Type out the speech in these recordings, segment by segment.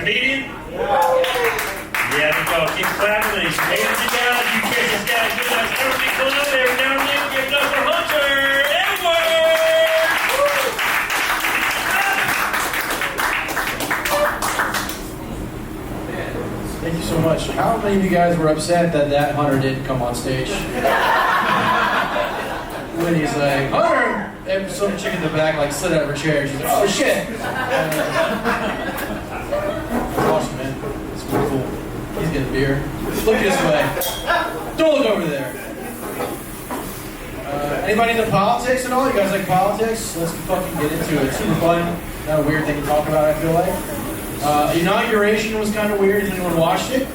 Comedian? Yeah, I think I'll keep clapping. He's amazing, you guys. You kids just got to do that. Everybody going up there now and then. Give it up for Hunter Edwards. Thank you so much. How many of you guys were upset that Hunter didn't come on stage? When he's like, Hunter! And some chick in the back like slid out of her chair. She's like, oh shit! Awesome, man. It's pretty cool. He's getting beer. Look this way. Don't look over there. Anybody into politics at all? You guys like politics? Let's fucking get into it. Super fun. Not a weird thing to talk about, I feel like. Inauguration was kind of weird. Has anyone watched it?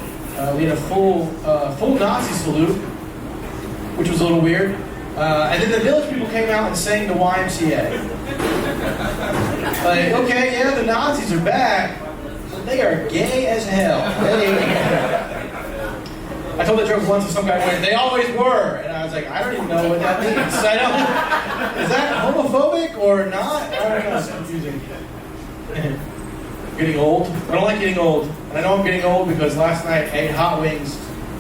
We had a full Nazi salute, which was a little weird. And then the village people came out and sang the YMCA. Like, okay, yeah, the Nazis are back, but they are gay as hell. I told that joke once and some guy went, they always were. And I was like, I don't even know what that means. Is that homophobic or not? I don't know, it's confusing. Getting old? I don't like getting old. And I know I'm getting old because last night I ate hot wings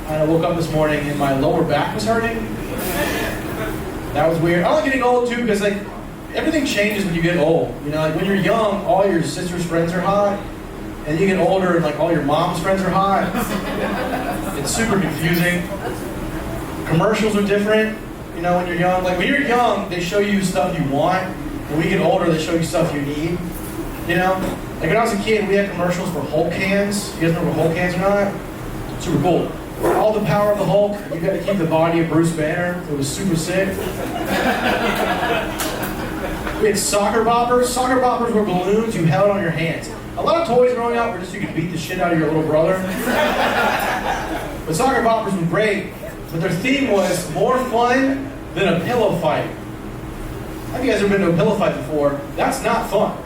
and I woke up this morning and my lower back was hurting. That was weird. I like getting old too because like everything changes when you get old. You know, like when you're young, all your sister's friends are hot, and you get older and like all your mom's friends are hot. It's super confusing. Commercials are different. You know, when you're young, like when you're young, they show you stuff you want. When we get older, they show you stuff you need. You know, like when I was a kid, we had commercials for Hulk hands. You guys remember Hulk hands or not? Super cool. All the power of the Hulk, you got to keep the body of Bruce Banner. It was super sick. We had soccer boppers. Soccer boppers were balloons you held on your hands. A lot of toys growing up were just you could beat the shit out of your little brother. But soccer boppers were great, but their theme was more fun than a pillow fight. Have you guys ever been to a pillow fight before? That's not fun.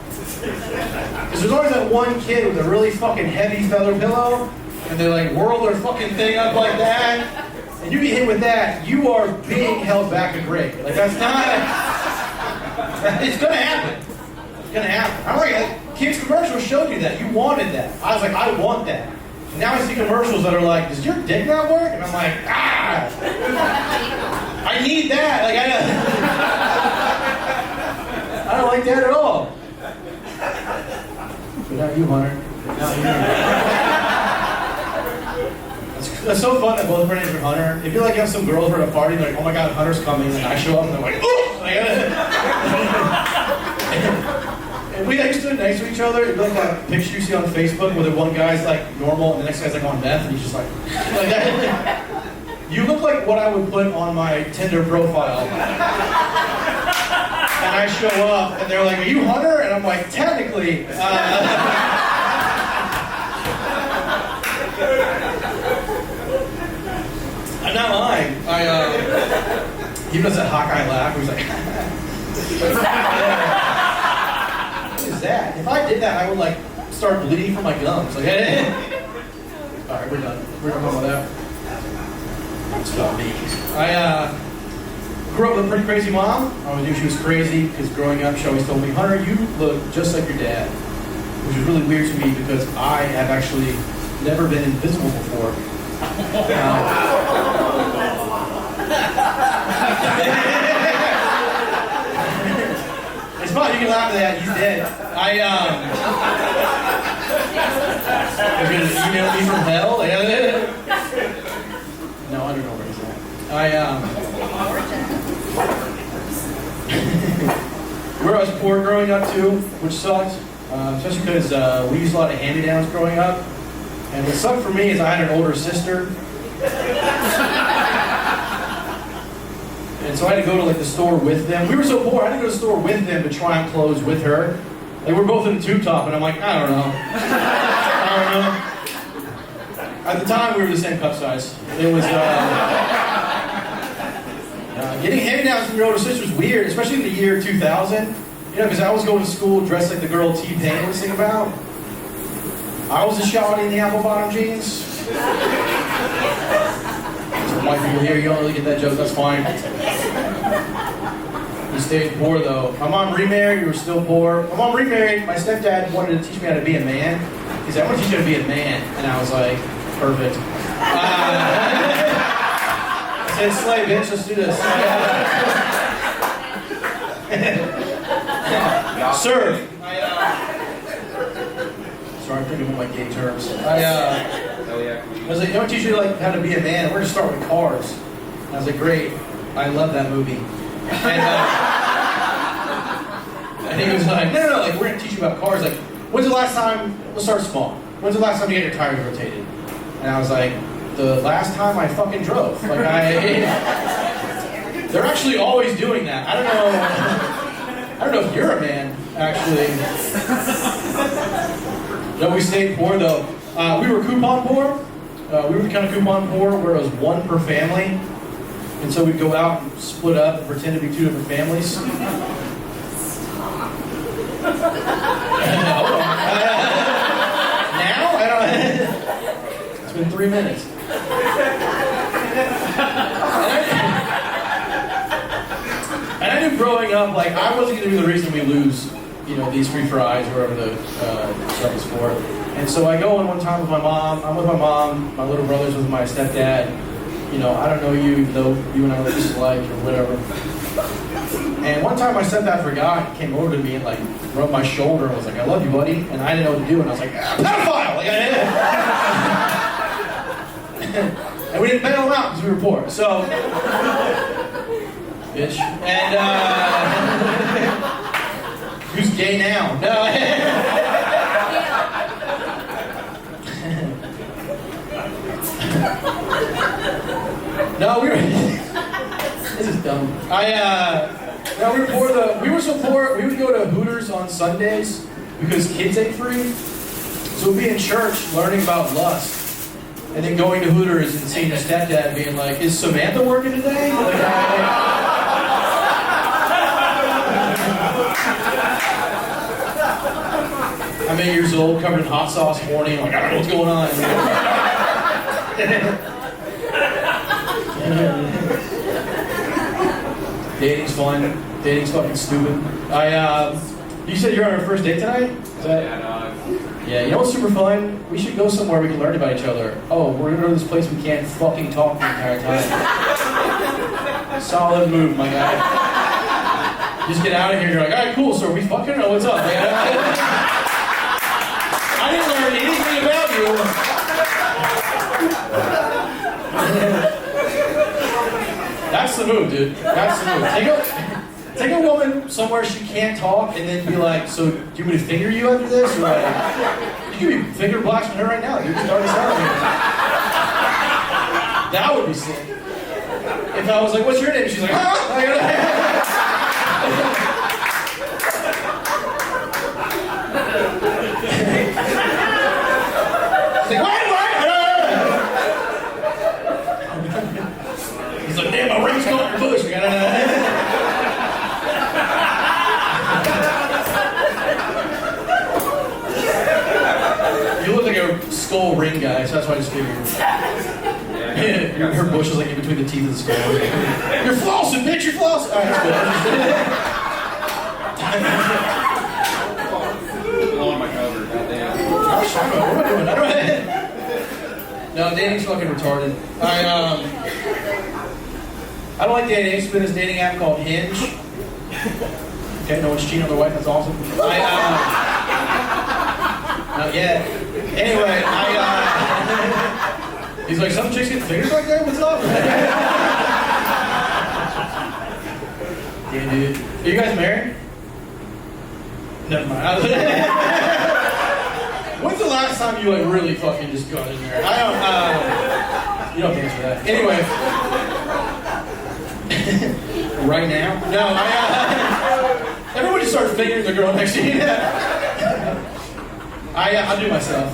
Because there's always that one kid with a really fucking heavy feather pillow, and they like whirl their fucking thing up like that, and you get hit with that, you are being held back a break. Like that's not, it's gonna happen. It's gonna happen. I'm like, kids commercials showed you that. You wanted that. I was like, I want that. And now I see commercials that are like, does your dick not work? And I'm like, ah! I need that. Like I don't like that at all. But not you, Hunter. Not you. That's so fun that both of our names are Hunter. If you're like, you have some girls who are at a party, they're like, oh my god, Hunter's coming, and I show up and they're like, ooh! And we like stood next to each other. It'd be like that picture you see on Facebook where the one guy's like normal and the next guy's like on meth, and he's just like that. You look like what I would put on my Tinder profile. And I show up and they're like, are you Hunter? And I'm like, technically. I'm not lying. He does that Hawkeye laugh where he's like, what is that? If I did that, I would like start bleeding from my gums. Like, alright, we're done. We're done with that. It's about me. I grew up with a pretty crazy mom. I always knew she was crazy because growing up, she always told me, Hunter, you look just like your dad. Which is really weird to me because I have actually never been invisible before. It's fine, you can laugh at that, he's dead. You're gonna email me from hell? No, I don't know where he's at. I was poor growing up too, which sucked. Especially because we used a lot of hand-me-downs growing up. And what sucked for me is I had an older sister. And so I had to go to like the store with them. We were so poor, I had to go to the store with them to try on clothes with her. Like we're both in a tube top, and I'm like, I don't know. At the time, we were the same cup size. It was, getting hand-me-downs from your older sister was weird, especially in the year 2000. You know, because I was going to school dressed like the girl T-Pain would sing about. I was a shawty in the apple-bottom jeans. Some white people here, you don't really get that joke, that's fine. We stayed poor though. My mom remarried, we were still poor. My mom remarried, my stepdad wanted to teach me how to be a man. He said, I want to teach you how to be a man. And I was like, perfect. I said, slay, bitch, let's do this. Sir. Sorry, I'm thinking of my gay terms. I was like, I want to teach you like how to be a man. We're going to start with cars. And I was like, great. I love that movie. And he was like, no, like, we're going to teach you about cars. Like, when's the last time, let's start small. When's the last time you had your tires rotated? And I was like, the last time I fucking drove. Like, they're actually always doing that. I don't know if you're a man, actually. No, we stayed poor, though. We were coupon poor. We were the kind of coupon poor where it was one per family. And so we'd go out and split up and pretend to be two different families. Now? I don't. It's been 3 minutes. And I knew growing up, like, I wasn't going to be the reason we lose, you know, these free fries or whatever the stuff is for. And so I go in one time with my mom. I'm with my mom. My little brother's with my stepdad. You know, I don't know you, even though you and I look just alike or whatever. And one time my stepdad forgot, he came over to me and like rubbed my shoulder and was like, I love you, buddy. And I didn't know what to do. And I was like, pedophile! Like, and we didn't bail him out because we were poor. So, bitch. And, who's gay now? No. No, we were. This is dumb. No, we were poor. We were so poor. We would go to Hooters on Sundays because kids ate free. So we'd be in church learning about lust, and then going to Hooters and seeing your stepdad being like, "Is Samantha working today?" Like, I'm 8 years old, covered in hot sauce, horny. I'm like, I don't know what's going on. Dating's fun. Dating's fucking stupid. You said you're on our first date tonight? Is that? Yeah, you know what's super fun? We should go somewhere we can learn about each other. Oh, we're gonna go to this place we can't fucking talk the entire time. Solid move, my guy. Just get out of here. You're like, all right, cool. So are we fucking or what's up? Like, I didn't learn anything about you. That's the move, dude. That's the move. Take a woman somewhere she can't talk and then be like, so do you want me to finger you after this? Or like, you can be finger blasting her right now. You can start us out here. That would be sick. If I was like, what's your name? She's like, huh? She's like, what? He's like, damn, my ring's going in your bush. You look like a skull ring guy, so that's why I just figured. Her bush is like in between the teeth of the skull. You're flossing, bitch, you're flossing. Alright, that's good. Blowing my cover, goddamn. What am I doing? No, dating's fucking retarded. I don't like dating. I used to be in this dating app called Hinge. Okay, no one's cheating on their wife. That's awesome. Not yet. Anyway, he's like, some chicks get fingers like that? What's up? Yeah, dude. Are you guys married? Never mind. When's the last time you like really fucking just got in there? I don't. You don't have to answer that. Anyway. Right now? No, everybody starts fingering the girl next to you. I'll do myself.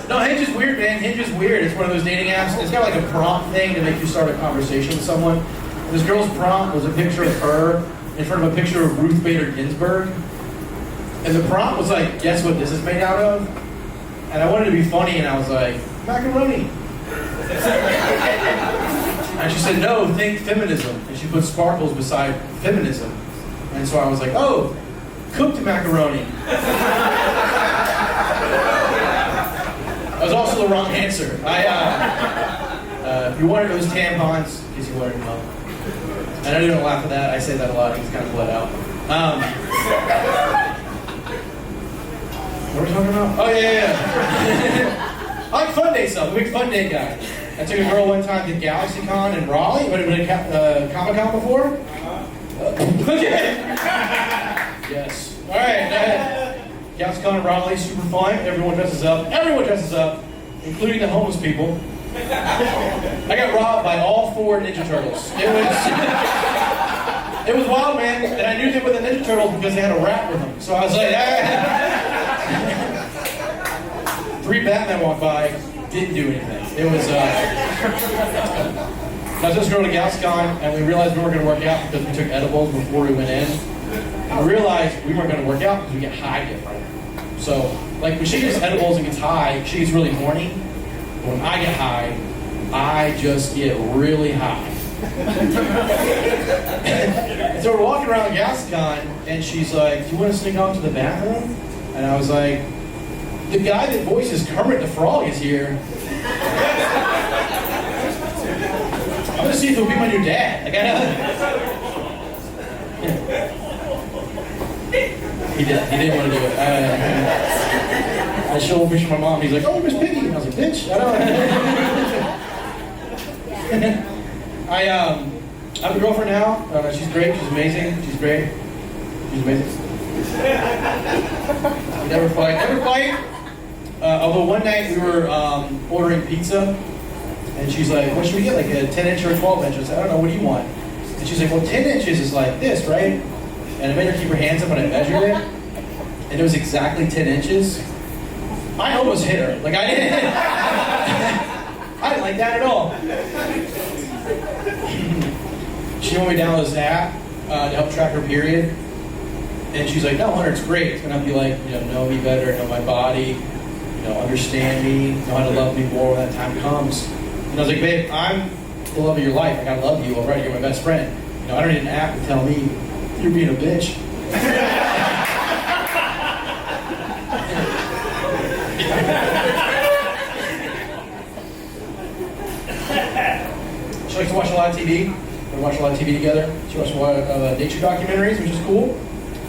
No, Hinge is weird, man. Hinge is weird. It's one of those dating apps. It's got like a prompt thing to make you start a conversation with someone. This girl's prompt was a picture of her in front of a picture of Ruth Bader Ginsburg. And the prompt was like, guess what this is made out of? And I wanted to be funny, and I was like, macaroni. And she said, no, think feminism. And she put sparkles beside feminism. And so I was like, oh, cooked macaroni. was also the wrong answer. If you wanted, it was tampons, because you wanted to know. And I didn't laugh at that. I say that a lot. He's kind of bled out. What are we talking about? Oh, yeah. I like fun day stuff. I'm a big fun day guy. I took a girl one time to GalaxyCon in Raleigh. Have you been to Comic-Con before? Yes. All right. GalaxyCon in Raleigh, super fun. Everyone dresses up. Everyone dresses up, including the homeless people. I got robbed by all 4 Ninja Turtles. It was wild, man. And I knew they were the Ninja Turtles because they had a rat with them. So I was like, 3 Batman walked by, didn't do anything. It was, I was just going to GalaxyCon, and we realized we weren't going to work out because we took edibles before we went in. And we realized we weren't going to work out because we get high different. So, like, when she gets edibles and gets high, she gets really horny. But when I get high, I just get really high. And so we're walking around GalaxyCon, and she's like, "Do you want to sneak off to the bathroom?" And I was like, "The guy that voices Kermit the Frog is here. I'm gonna see if he'll be my new dad." Like, He didn't want to do it. I showed him a picture of my mom. He's like, "Oh, Miss Piggy." And I was like, "Bitch, I don't." I have a girlfriend now. She's great. She's amazing. She's great. She's amazing. We never fight. Never fight. Although one night we were ordering pizza, and she's like, "What should we get? Like a 10-inch or a 12-inch?" I said, "I don't know. What do you want?" And she's like, "Well, 10 inches is like this, right?" And I made her keep her hands up and I measured it, and it was exactly 10 inches. I almost hit her. Like, I didn't like that at all. She went me down this app to help track her period. And she's like, "No, Hunter, it's great." And I'd be like, know me better, know my body, understand me, know how to love me more when that time comes. And I was like, "Babe, I'm the love of your life. Like, I love you already. You're my best friend. I don't need an app to tell me you're being a bitch." She likes to watch a lot of TV. We watch a lot of TV together. She watches a lot of nature documentaries, which is cool.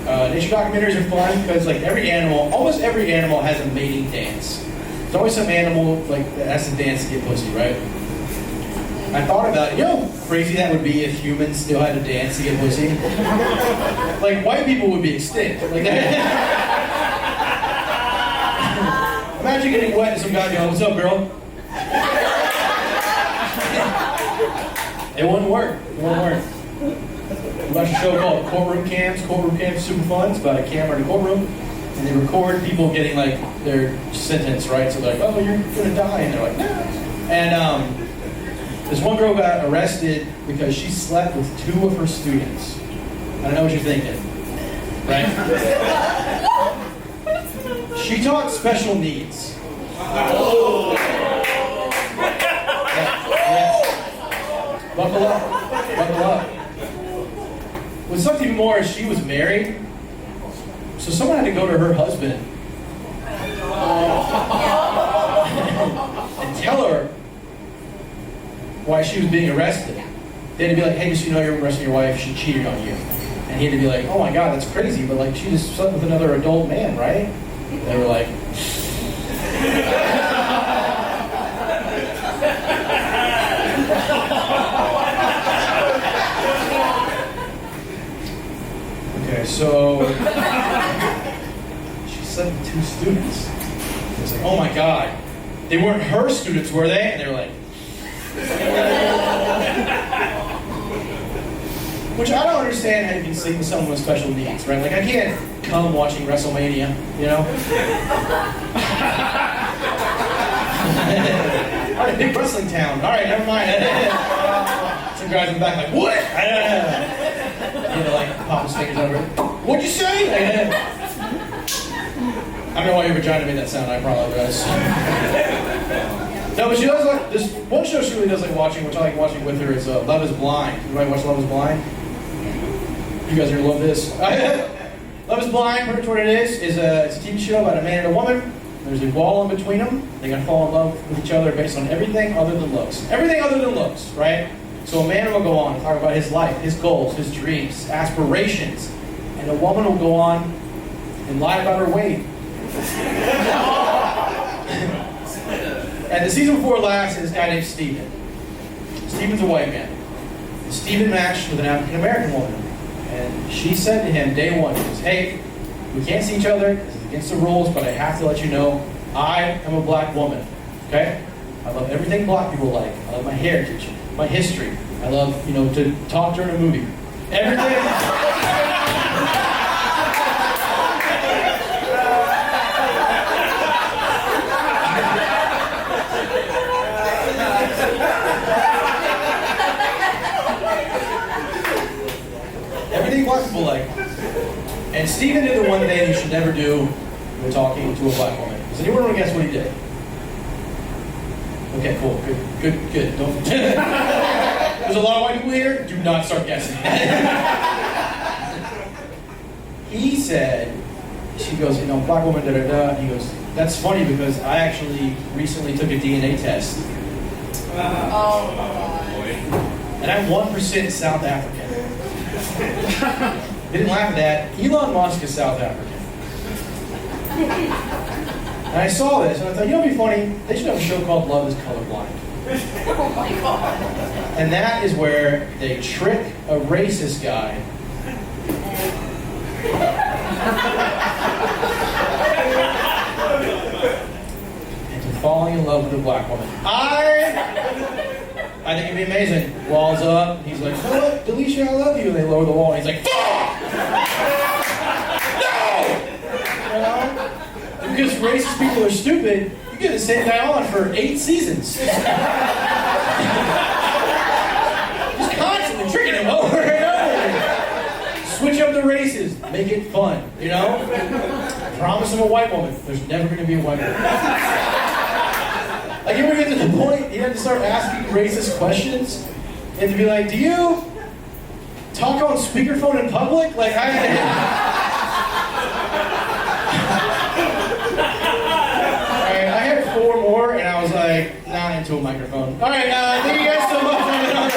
Nature documentaries are fun because, like, almost every animal has a mating dance. There's always some animal that has to dance to get pussy, right? I thought about it. How crazy that would be if humans still had to dance to get pussy. Like, white people would be extinct. Like that. Imagine getting wet and some guy going, "What's up, girl?" It wouldn't work. It wouldn't work. We watched a show called Courtroom Cams. Courtroom Cams is super fun. It's about a camera in a courtroom, and they record people getting their sentence, right? So they're like, "Oh, you're gonna die," and they're like, "No." And this one girl got arrested because she slept with 2 of her students. I don't know what you're thinking, right? She taught special needs. Oh. Yeah. Buckle up. Buckle up. What sucked even more is she was married, so someone had to go to her husband and tell her why she was being arrested. They had to be like, "Hey, just so you know, you're arresting your wife. She cheated on you." And he had to be like, "Oh my God, that's crazy, but she just slept with another adult man, right?" And they were like, "Okay, so she slept with 2 students." It was like, "Oh my God, they weren't her students, were they?" And they were like. Which I don't understand how you can sleep with someone with special needs, right? Like, I can't come watching WrestleMania, All right, big wrestling town. All right, never mind. Some guys in the back like, "What?" Pop his fingers over. "What'd you say?" I don't know why your vagina made that sound. I apologize. No, but she does this one show she really does like watching, which I like watching with her, is Love is Blind. Anybody watch Love is Blind? You guys are gonna love this. Love is Blind, pretty much what it is it's a TV show about a man and a woman. There's a wall in between them. They gotta fall in love with each other based on everything other than looks. Everything other than looks, right? So a man will go on and talk about his life, his goals, his dreams, aspirations. And a woman will go on and lie about her weight. And the season before last is this guy named Steven. Steven's a white man. And Steven matched with an African American woman. And she said to him, day one, she goes, hey, we can't see each other, this is against the rules, but I have to let you know, I am a black woman, okay? I love everything black people like. I love my heritage, my history. I love, to talk during a movie. Everything. Everything black people like. And Steven did the one thing you should never do when talking to a black woman. Does anyone want to guess what he did? Okay, cool. Good. Don't. There's a lot of white people here. Do not start guessing. He said, she goes, black woman, da-da-da. He goes, that's funny because I actually recently took a DNA test. Oh, my God. And I'm 1% South African. Didn't laugh at that. Elon Musk is South African. And I saw this and I thought, it'd be funny. They should have a show called Love is Colorblind. Oh my God. And that is where they trick a racist guy into falling in love with a black woman. I think it'd be amazing. Walls up. He's like, you know what, Delisha, I love you. And they lower the wall and he's like, fuck! No! Because racist people are stupid, you get the same guy on for 8 seasons. Just constantly tricking him over and over. Switch up the races, make it fun, Promise him a white woman. There's never going to be a white woman. Like, you ever get to the point you have to start asking racist questions? You have to be like, do you talk on speakerphone in public? Like, I had 4 more, and I was like, not into a microphone. All right, thank you guys so much for having me.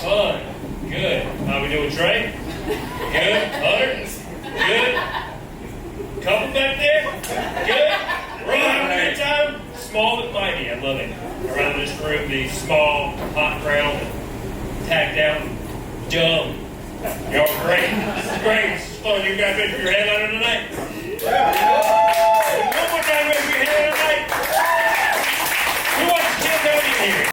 Fun. Good. How we doing, Trey? Good. Hunter? Good. Couple back there? Good. We're all having a good time. Small but mighty. I love it. Around this room, the small, hot crowd, tacked out, dumb. Y'all are great. This is great. This is fun. You guys ready for your headliner tonight?